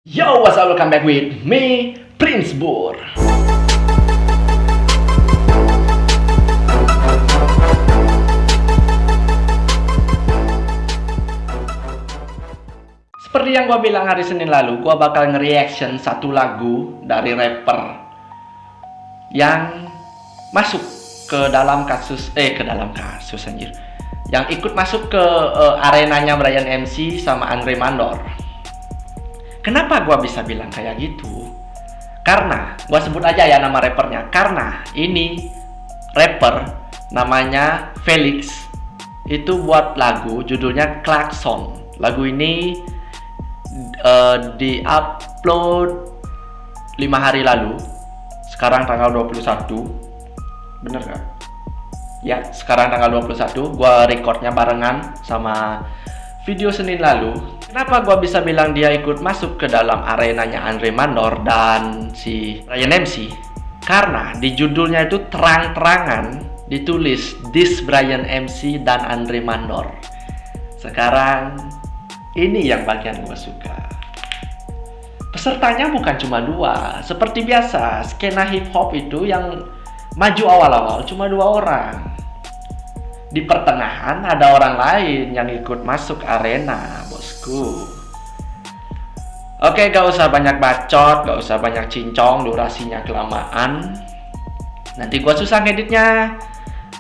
Yo, what's up? Welcome back with me, Prince Bur. Seperti yang gue bilang hari Senin lalu, gue bakal nge-reaction satu lagu dari rapper yang masuk ke dalam kasus anjir. Yang ikut masuk ke arenanya Bryan MC sama Andre Mandor. Kenapa gua bisa bilang kayak gitu? Karena gua sebut aja ya nama rappernya. Karena ini rapper namanya Felix itu buat lagu judulnya Klakson. Lagu ini di-upload 5 hari lalu. Sekarang tanggal 21. Bener gak? Ya, sekarang tanggal 21. Gua recordnya barengan sama video Senin lalu. Kenapa gua bisa bilang dia ikut masuk ke dalam arenanya Andre Mandor dan si Bryan MC? Karena di judulnya itu terang-terangan ditulis This Bryan MC dan Andre Mandor. Sekarang ini yang bagian gua suka. Pesertanya bukan cuma 2. Seperti biasa, skena hip hop itu yang maju awal-awal cuma 2 orang. Di pertengahan ada orang lain yang ikut masuk arena, bosku. Oke, gak usah banyak bacot, gak usah banyak cincong, durasinya kelamaan. Nanti gua susah ngeditnya.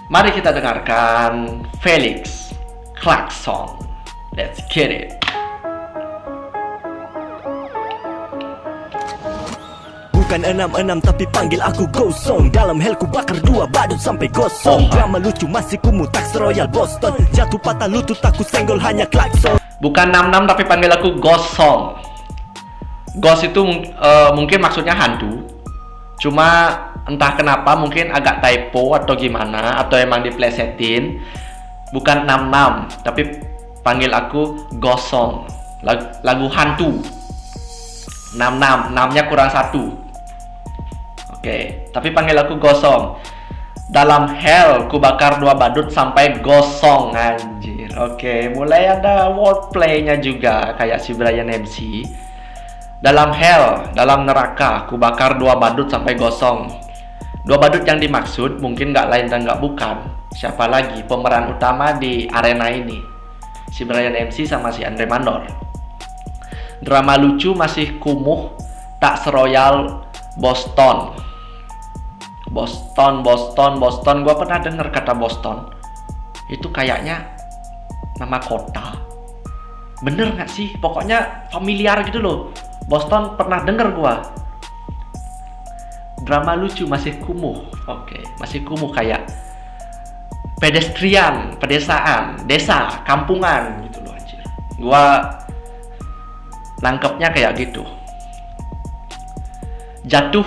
Mari kita dengarkan Felix Klakson. Let's get it. Bukan 66 tapi panggil aku Gosong. Dalam hell ku bakar 2 badut sampai gosong. Drama lucu masih kumuh tax Royal Boston. Jatuh patah lutut aku senggol hanya klakson. Bukan 66 tapi panggil aku Gosong. Ghost itu mungkin maksudnya hantu. Cuma entah kenapa mungkin agak typo atau gimana, atau emang diplesetin. Bukan 66 tapi panggil aku Gosong. Lagu hantu. 66, 6-nya kurang 1. Oke, tapi panggil aku Gosong. Dalam hell ku bakar 2 badut sampai gosong, anjir. Oke, mulai ada wordplay-nya juga kayak si Bryan MC. Dalam hell, dalam neraka ku bakar 2 badut sampai gosong. 2 badut yang dimaksud mungkin nggak lain dan nggak bukan. Siapa lagi pemeran utama di arena ini? Si Bryan MC sama si Andre Mandor. Drama lucu masih kumuh tak seroyal Boston. Boston. Gua pernah denger kata Boston. Itu kayaknya nama kota. Bener nggak sih? Pokoknya familiar gitu loh. Boston pernah denger gua. Drama lucu masih kumuh. Oke, masih kumuh kayak pedestrian, pedesaan, desa, kampungan gitu loh anjir. Gua nangkepnya kayak gitu. Jatuh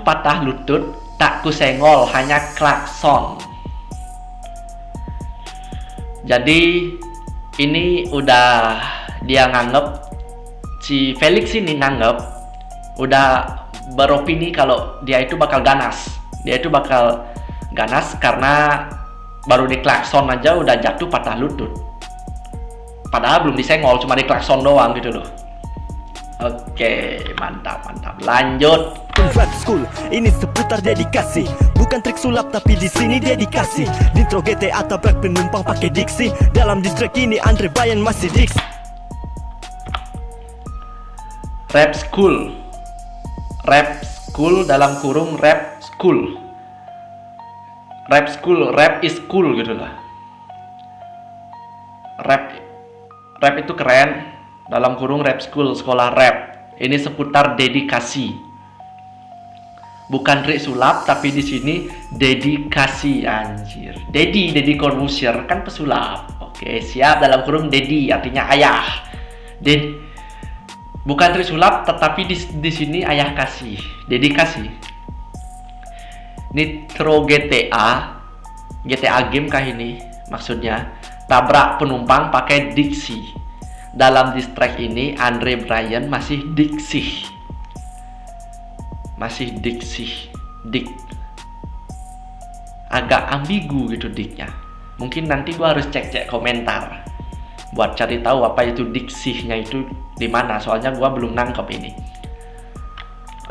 patah lutut tak kusenggol hanya klakson. Jadi ini udah dia nganggep, si Felix ini nganggep udah beropini kalau dia itu bakal ganas. Dia itu bakal ganas karena baru di klakson aja udah jatuh patah lutut. Padahal belum disenggol, cuma di klakson doang gitu loh. Oke, mantap. Lanjut. Rap school ini seputar dedikasi. Bukan trik sulap tapi di sini dedikasi. Dintro GTA tabrak penumpang pakai diksi. Dalam distrack ini Andre Bryan masih diksi. Rap school dalam kurung rap school. Rap is cool gitu lah. Rap itu keren, dalam kurung rap school, sekolah rap. Ini seputar dedikasi. Bukan trik sulap, tapi di sini dedikasi, anjir. Dedi Corbusier kan pesulap. Oke, siap, dalam kurung dedi artinya ayah. Bukan trik sulap, tetapi di sini ayah kasih, dedikasi. Nitro GTA game kah ini maksudnya? Tabrak penumpang pakai diksi. Dalam diss track ini Andre Bryan masih diksi. Agak ambigu gitu diknya. Mungkin nanti gua harus cek komentar. buat cari tahu apa itu diksinya itu di mana, soalnya gua belum nangkep ini.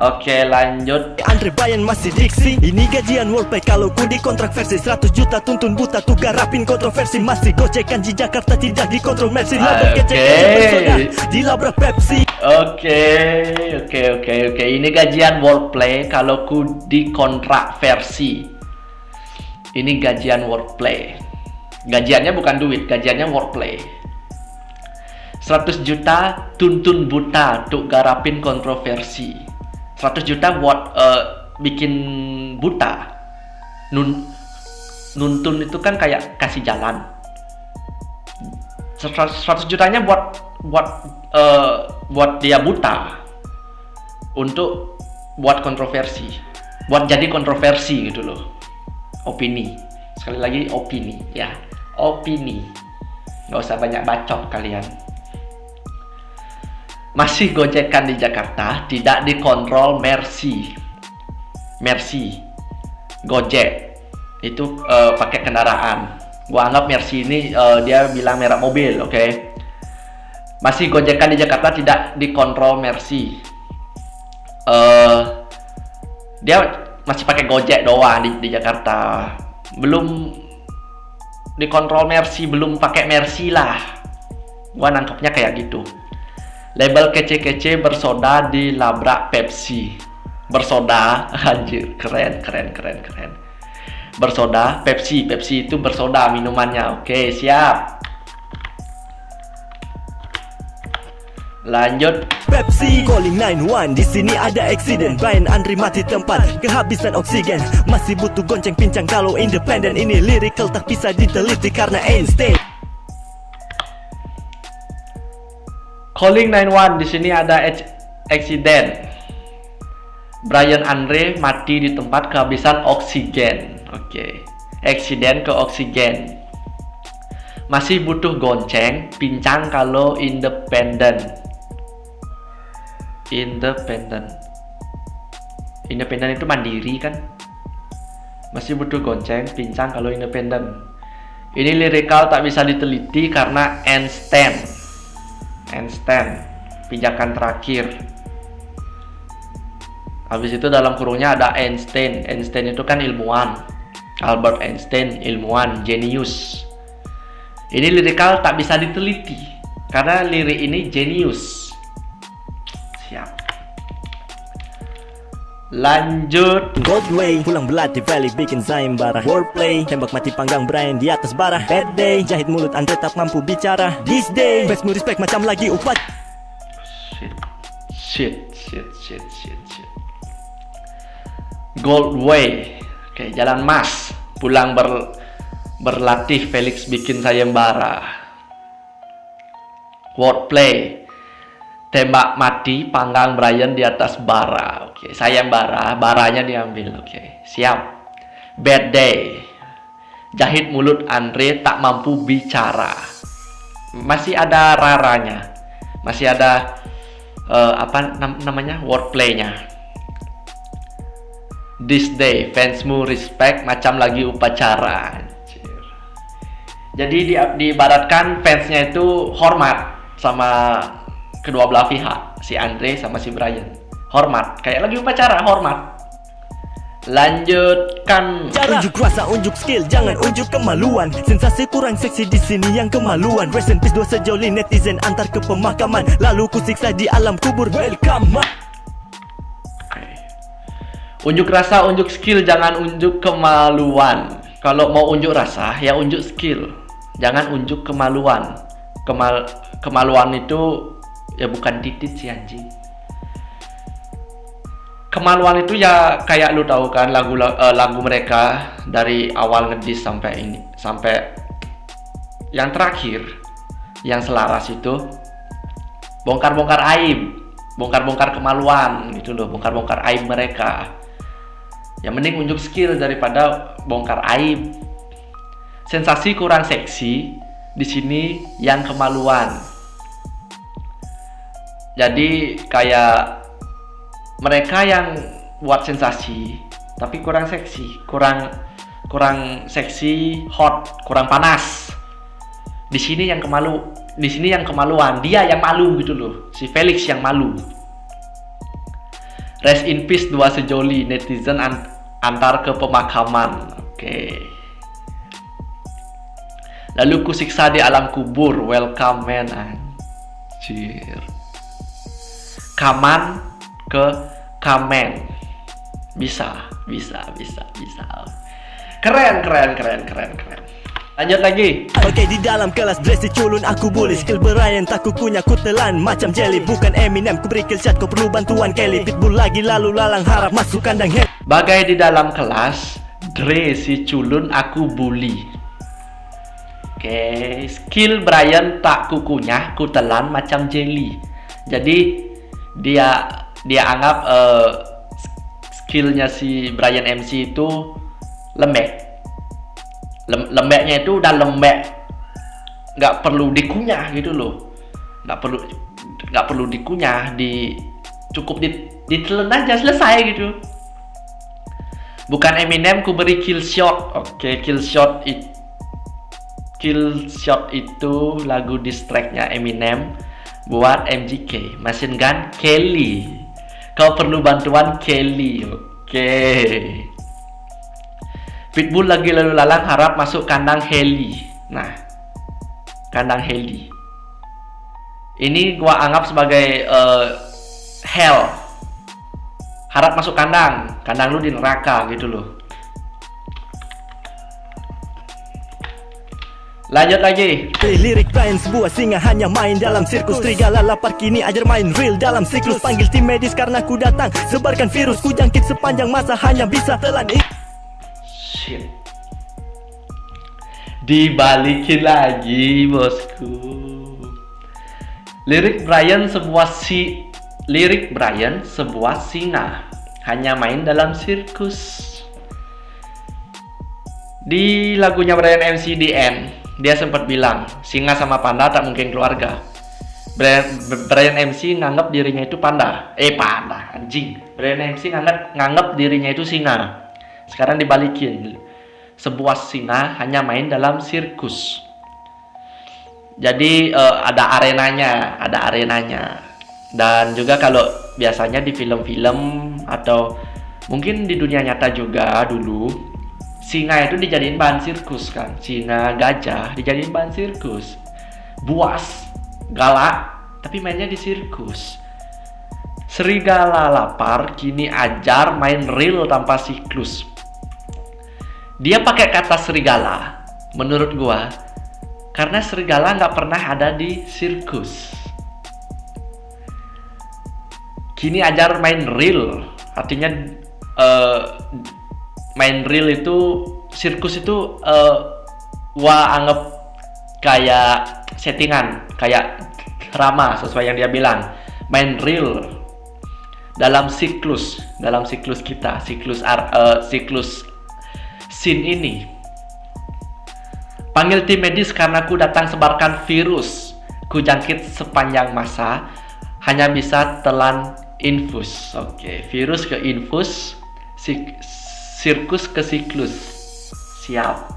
Oke, lanjut. Andre Bayan masih diksi. Ini gajian wordplay kalau ku di kontrak versi 100 juta tuntun buta tuh garapin kontroversi. Masih gocekan di Jakarta tidak dikontrol Mercy. Labrak kecekan bersoda dilabrak Pepsi. Oke. Ini gajian wordplay kalau ku di kontrak versi. Ini gajian wordplay. Gajiannya bukan duit, gajiannya wordplay. 100 juta tuntun buta tuh garapin kontroversi. 100 juta buat bikin buta. Nuntun itu kan kayak kasih jalan. 100 jutanya buat dia buta untuk buat kontroversi, buat jadi kontroversi gitu loh. Opini, sekali lagi opini ya, opini, nggak usah banyak bacot kalian. Masih gojekan di Jakarta, tidak dikontrol Mercy. Gojek itu pakai kendaraan. Gua anggap Mercy ini dia bilang merek mobil, oke? Masih gojekan di Jakarta, tidak dikontrol Mercy. Dia masih pakai Gojek doang di Jakarta. Belum dikontrol Mercy, belum pakai Mercy lah. Gua nangkepnya kayak gitu. Label kece-kece bersoda dilabrak Pepsi. Bersoda, anjir, keren. Bersoda, Pepsi itu bersoda minumannya. Oke, siap. Lanjut. Pepsi calling 911, di sini ada accident. Brian Andre mati tempat, kehabisan oksigen. Masih butuh gonceng pincang kalau independen. Ini lyrical tak bisa diteliti karena Einstein. Calling 911, di sini ada accident. Brian Andre mati di tempat kehabisan oksigen. Oke. Accident ke oksigen. Masih butuh gonceng pincang kalau independen. Independen itu mandiri kan? Masih butuh gonceng pincang kalau independen. Ini lirikal tak bisa diteliti karena Einstein, pijakan terakhir. Habis itu dalam kurungnya ada Einstein. Einstein itu kan ilmuwan. Albert Einstein, ilmuwan, jenius. Ini lirikal tak bisa diteliti karena lirik ini jenius. Siap. Lanjut. Goldway pulang belati valley bikin sayembara. Wordplay tembak mati panggang Brian di atas bara. Bad day jahit mulut Andre tak mampu bicara. This day face mu respect macam lagi upat. Shit. Goldway. Oke, jalan mas. Pulang berlatih Felix bikin sayembara. Wordplay tembak mati panggang Brian di atas bara. Oke, sayembara, baranya diambil. Oke, siap. Bad day jahit mulut Andre tak mampu bicara. Masih ada raranya, masih ada namanya wordplaynya. This day fansmu respect macam lagi upacara. Anjir. Jadi diibaratkan fansnya itu hormat sama kedua belah pihak, si Andre sama si Brian. Hormat, kayak lagi upacara, hormat. Lanjutkan. Unjuk rasa, unjuk skill, jangan unjuk kemaluan. Sensasi kurang seksi di sini yang kemaluan. Rest in peace dua sejoli netizen antar ke pemakaman. Lalu ku siksa di alam kubur. Welcome. Unjuk rasa, unjuk skill, jangan unjuk kemaluan. Kalau mau unjuk rasa, ya unjuk skill. Jangan unjuk kemaluan. Kemaluan itu ya bukan titit sih anjing. Kemaluan itu ya kayak lu tahu kan lagu mereka dari awal ngedis sampai ini, sampai yang terakhir yang selaras itu bongkar-bongkar aib, bongkar-bongkar kemaluan gitu loh, bongkar-bongkar aib mereka. Ya mending unjuk skill daripada bongkar aib. Sensasi kurang seksi, di sini yang kemaluan. Jadi kayak mereka yang buat sensasi tapi kurang seksi, kurang seksi, hot, kurang panas. Di sini yang di sini yang kemaluan, dia yang malu gitu loh, si Felix yang malu. Rest in peace dua sejoli, netizen antar ke pemakaman. Oke. Lalu kusiksa di alam kubur, welcome man, anjir. Kaman ke kamen, bisa. Keren. Lanjut lagi. Oke, di dalam kelas dressy culun aku bully. Skill Brian tak kukunya ku telan macam jelly. Bukan Eminem ku beri kill shot, kau perlu bantuan Kelly. Pitbull lagi lalu lalang harap masuk kandang hell. Bagai di dalam kelas, Dre si culun aku bully. Oke, skill Brian tak kukunyah ku telan macam jelly. Jadi dia anggap skillnya si Brian MC itu lembek. Lembeknya itu udah lembek, nggak perlu dikunyah gitu loh, nggak perlu dikunyah, cukup ditelan aja selesai gitu. Bukan Eminem ku beri kill shot. Oke, kill shot itu lagu diss track-nya Eminem buat MGK. Machine Gun Kelly, kau perlu bantuan Kelly. Oke. Pitbull lagi lalu lalang harap masuk kandang heli. Nah, kandang heli ini gua anggap sebagai hell. Harap masuk kandang lu di neraka gitu loh. Lanjut lagi. Lirik Brian sebuah singa hanya main dalam sirkus. Serigala lapar kini ajar main real dalam siklus. Panggil tim medis karena ku datang sebarkan virus. Ku jangkit sepanjang masa hanya bisa telan. Shit. Dibalikin lagi bosku. Lirik Brian sebuah singa hanya main dalam sirkus. Di lagunya Brian MC di End, dia sempat bilang singa sama panda tak mungkin keluarga. Brian MC nganggap dirinya itu panda. Panda anjing. Brian MC nganggap dirinya itu singa. Sekarang dibalikin, sebuah singa hanya main dalam sirkus. Jadi ada arenanya. Dan juga kalau biasanya di film-film atau mungkin di dunia nyata juga dulu, singa itu dijadiin bahan sirkus kan. Singa, gajah dijadiin bahan sirkus. Buas, galak, tapi mainnya di sirkus. Serigala lapar kini ajar main real tanpa siklus. Dia pakai kata serigala, menurut gua, karena serigala nggak pernah ada di sirkus. Kini ajar main real, artinya main real itu sirkus itu gua anggap kayak settingan, kayak drama sesuai yang dia bilang. Main real dalam siklus kita, siklus scene ini. Panggil tim medis karena ku datang sebarkan virus. Ku jangkit sepanjang masa hanya bisa telan infus. Oke, virus ke infus, sirkus ke siklus. Siap.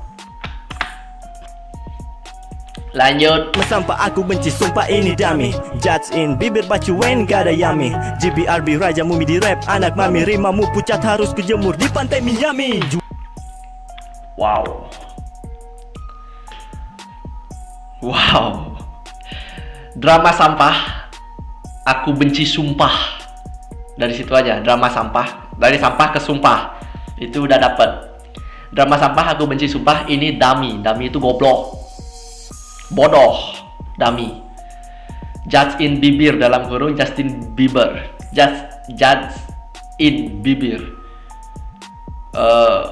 Lanjut. Sampah aku benci sumpah ini dummy. Judge in bibir bacuin gak ada yummy. GBRB Raja Mumi di rap anak mami. Rimamu pucat harus kujemur di pantai Miami. Wow. Drama sampah. Aku benci sumpah. Dari situ aja, drama sampah. Dari sampah ke sumpah. Itu udah dapet. Drama sampah aku benci sumpah. Ini dummy. Dummy itu goblok, bodoh, dummy. Judge in bibir dalam kurung Justin Bieber. Judge in bibir.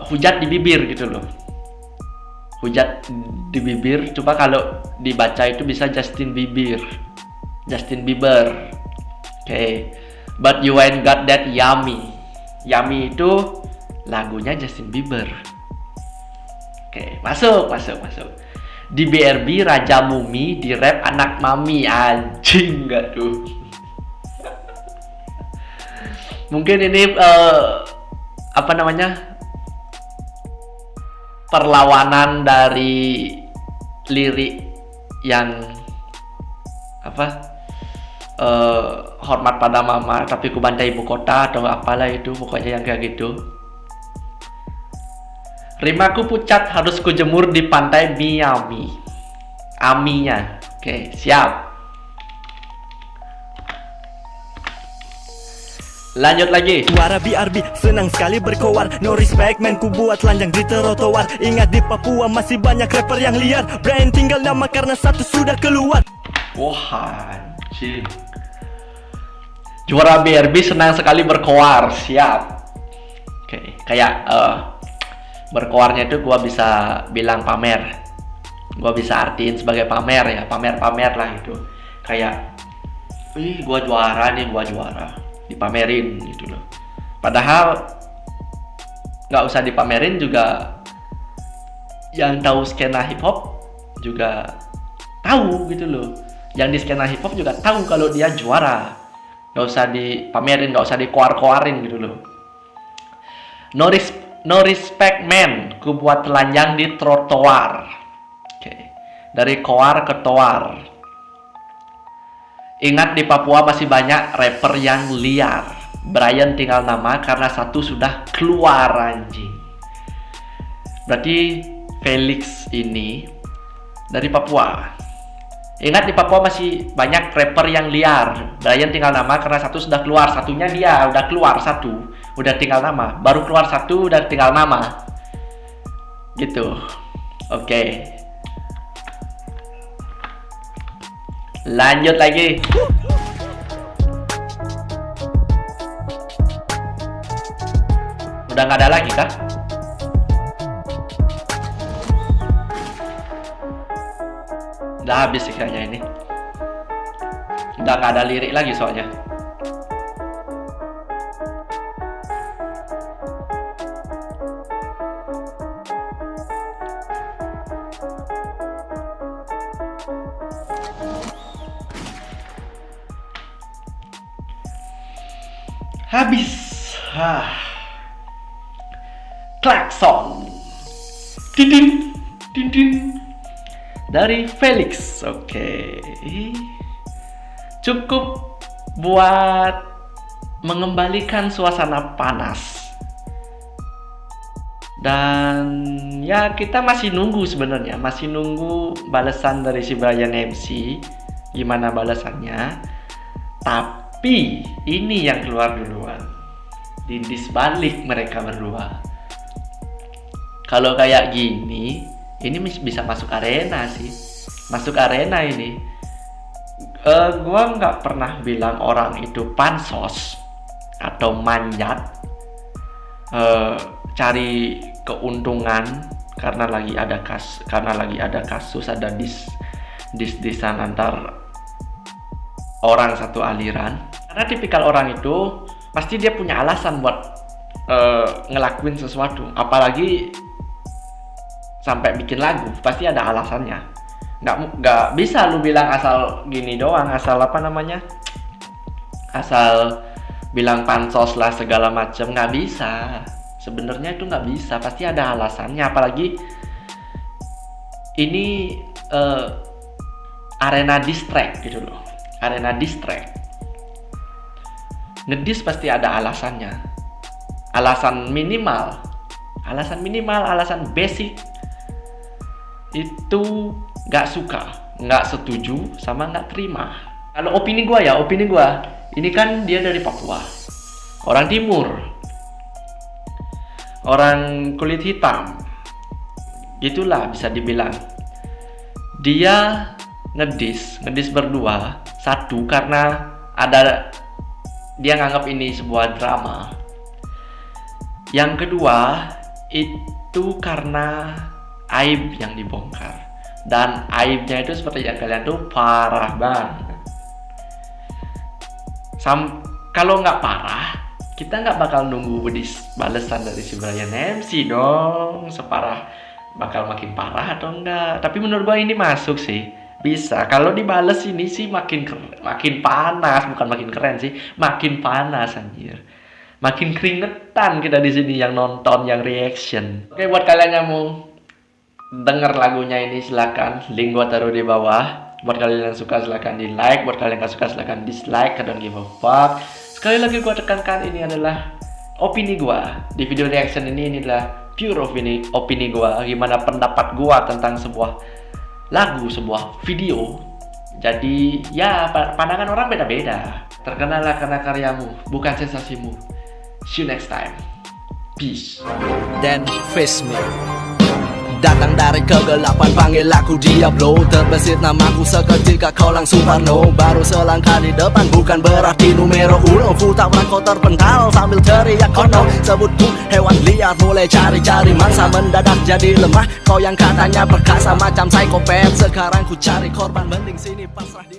Hujat di bibir gitu loh. Hujat di bibir. Coba kalau dibaca itu bisa Justin Bieber. Okay. But you ain't got that yummy. Yummy itu lagunya Justin Bieber. Oke, masuk. Di BRB Raja Mumi di rap anak mami. Anjing gak tuh. Mungkin ini perlawanan dari lirik yang apa hormat pada mama tapi ku bantai ibu kota atau apalah itu, pokoknya yang kayak gitu. Rimaku pucat harus kujemur di pantai Miami. Aminya. Oke, siap. Lanjut lagi. Suara BRB senang sekali berkoar. No respect man, ku buat telanjang di trotoar. Ingat di Papua masih banyak rapper yang liar. Brand tinggal nama karena satu sudah keluar. Wah, anjing. Juara BRB senang sekali berkoar. Siap. Oke, kayak berkoarnya itu gua bisa bilang pamer. Gua bisa artiin sebagai pamer ya, pamer-pamer lah itu. Kayak, wih, gua juara nih, gua juara. Dipamerin gitu loh. Padahal nggak usah dipamerin juga, yang tahu skena hip hop juga tahu gitu loh. Yang di skena hip hop juga tahu kalau dia juara. Nggak usah dipamerin, nggak usah dikoar-koarin gitu loh. No respect man, ku buat telanjang di trotoar. Oke. Dari koar ke toar. Ingat di Papua masih banyak rapper yang liar. Brian tinggal nama karena satu sudah keluar, anjing. Berarti Felix ini dari Papua. Ingat di Papua masih banyak rapper yang liar. Brian tinggal nama karena satu sudah keluar. Satunya dia udah keluar satu, udah tinggal nama. Baru keluar satu, udah tinggal nama. Gitu. Oke. Lanjut lagi. Udah nggak ada lagi kah? Udah habis sih kayaknya ini. Udah nggak ada lirik lagi soalnya. Habis. Klakson. Dinding, dinding. Dari Felix. Oke. Cukup buat mengembalikan suasana panas. Dan ya kita masih nunggu sebenarnya, masih nunggu balasan dari si Brian MC. Gimana balasannya? Tapi ini yang keluar duluan. Disbalik mereka berdua. Kalau kayak gini, ini bisa masuk arena sih. Masuk arena ini. Gua nggak pernah bilang orang itu pansos atau manjat, cari keuntungan karena lagi ada kasus, ada disan antar orang satu aliran. Karena tipikal orang itu pasti dia punya alasan buat ngelakuin sesuatu, apalagi sampai bikin lagu, pasti ada alasannya. Nggak bisa lu bilang asal gini doang, asal bilang pansos lah segala macam, nggak bisa. Sebenarnya itu nggak bisa, pasti ada alasannya. Apalagi ini arena distrack gitu loh, arena distrack. Ngedis pasti ada alasannya, alasan minimal, alasan basic. Itu nggak suka, nggak setuju, sama nggak terima. Kalau opini gue, ini kan dia dari Papua, orang timur, orang kulit hitam, gitulah bisa dibilang. Dia ngedis berdua, satu karena dia nganggap ini sebuah drama. Yang kedua itu karena aib yang dibongkar, dan aibnya itu seperti yang kalian tuh parah banget. Kalau nggak parah, kita nggak bakal nunggu balasan dari si Brian MC dong. Separah bakal makin parah atau enggak? Tapi menurut gua ini masuk sih, bisa. Kalau dibales ini sih makin panas, bukan makin keren sih, makin panas anjir. Makin keringetan kita di sini yang nonton, yang reaction. Oke, buat kalian yang mau denger lagunya ini silakan, link gua taruh di bawah. Buat kalian yang suka silahkan di like, buat kalian yang gak suka silahkan dislike, I don't give a fuck. Sekali lagi gue tekankan, ini adalah opini gue. Di video reaction ini adalah pure opini gue, gimana pendapat gue tentang sebuah lagu, sebuah video. Jadi ya pandangan orang beda-beda. Terkenallah karena karyamu, bukan sensasimu. See you next time. Peace. Dan face me. Datang dari kegelapan, panggil aku Diablo. Terbesit namaku seketika kau langsung parno. Baru selangkah di depan bukan berarti numero uno. Ku tak kau terpental sambil teriak kono. Sebutku hewan liar, mulai cari-cari mangsa. Mendadak jadi lemah, kau yang katanya perkasa macam psikopat. Sekarang ku cari korban, mending sini pasrah.